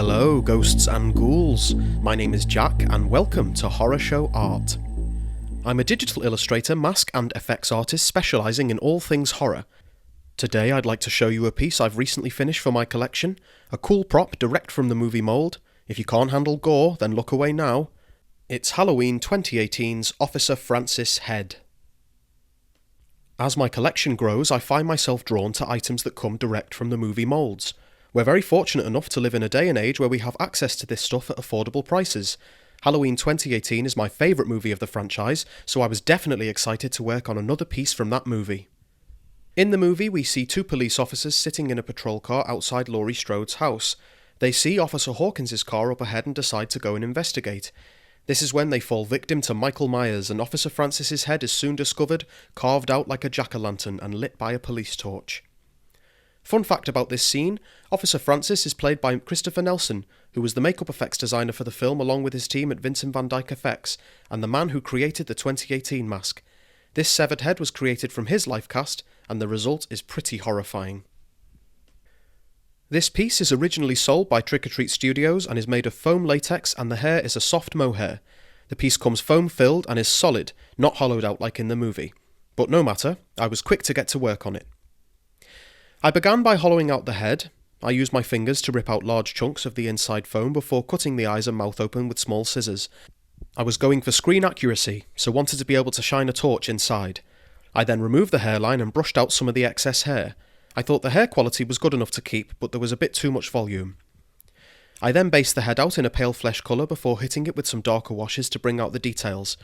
Hello, ghosts and ghouls. My name is Jack, and welcome to Horrorshow Art. I'm a digital illustrator, mask and effects artist specialising in all things horror. Today I'd like to show you a piece I've recently finished for my collection, a cool prop direct from the movie mould. If you can't handle gore, then look away now. It's Halloween 2018's Officer Francis head. As my collection grows, I find myself drawn to items that come direct from the movie moulds. We're very fortunate enough to live in a day and age where we have access to this stuff at affordable prices. Halloween 2018 is my favourite movie of the franchise, so I was definitely excited to work on another piece from that movie. In the movie, we see two police officers sitting in a patrol car outside Laurie Strode's house. They see Officer Hawkins's car up ahead and decide to go and investigate. This is when they fall victim to Michael Myers, and Officer Francis's head is soon discovered, carved out like a jack-o'-lantern and lit by a police torch. Fun fact about this scene, Officer Francis is played by Christopher Nelson, who was the makeup effects designer for the film along with his team at Vincent van Dyke Effects, and the man who created the 2018 mask. This severed head was created from his life cast, and the result is pretty horrifying. This piece is originally sold by Trick or Treat Studios and is made of foam latex, and the hair is a soft mohair. The piece comes foam filled and is solid, not hollowed out like in the movie. But no matter, I was quick to get to work on it. I began by hollowing out the head. I used my fingers to rip out large chunks of the inside foam before cutting the eyes and mouth open with small scissors. I was going for screen accuracy, so wanted to be able to shine a torch inside. I then removed the hairline and brushed out some of the excess hair. I thought the hair quality was good enough to keep, but there was a bit too much volume. I then based the head out in a pale flesh colour before hitting it with some darker washes to bring out the details.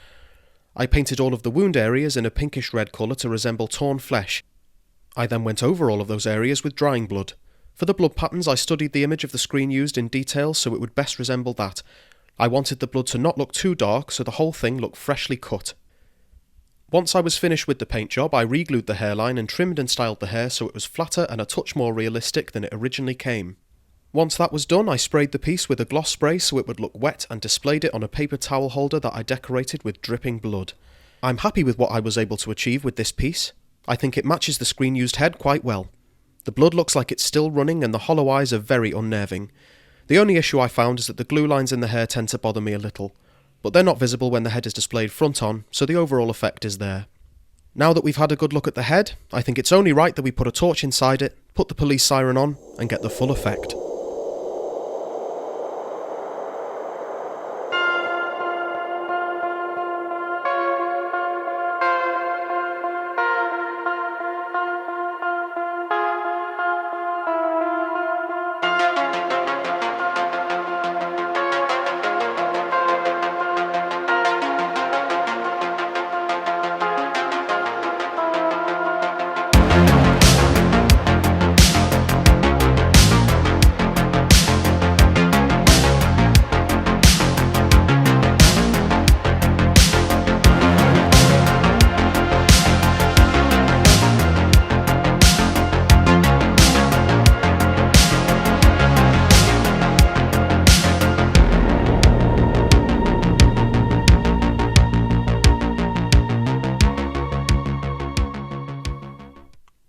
I painted all of the wound areas in a pinkish red colour to resemble torn flesh. I then went over all of those areas with drying blood. For the blood patterns, I studied the image of the screen used in detail so it would best resemble that. I wanted the blood to not look too dark, so the whole thing looked freshly cut. Once I was finished with the paint job, I re-glued the hairline and trimmed and styled the hair so it was flatter and a touch more realistic than it originally came. Once that was done, I sprayed the piece with a gloss spray so it would look wet and displayed it on a paper towel holder that I decorated with dripping blood. I'm happy with what I was able to achieve with this piece. I think it matches the screen-used head quite well. The blood looks like it's still running and the hollow eyes are very unnerving. The only issue I found is that the glue lines in the hair tend to bother me a little, but they're not visible when the head is displayed front on, so the overall effect is there. Now that we've had a good look at the head, I think it's only right that we put a torch inside it, put the police siren on, and get the full effect.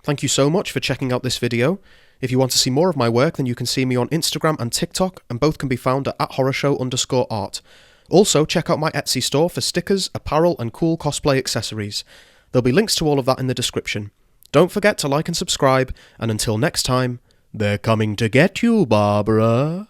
Thank you so much for checking out this video. If you want to see more of my work, then you can see me on Instagram and TikTok, and both can be found at @horrorshow_art. Also, check out my Etsy store for stickers, apparel, and cool cosplay accessories. There'll be links to all of that in the description. Don't forget to like and subscribe, and until next time, they're coming to get you, Barbara.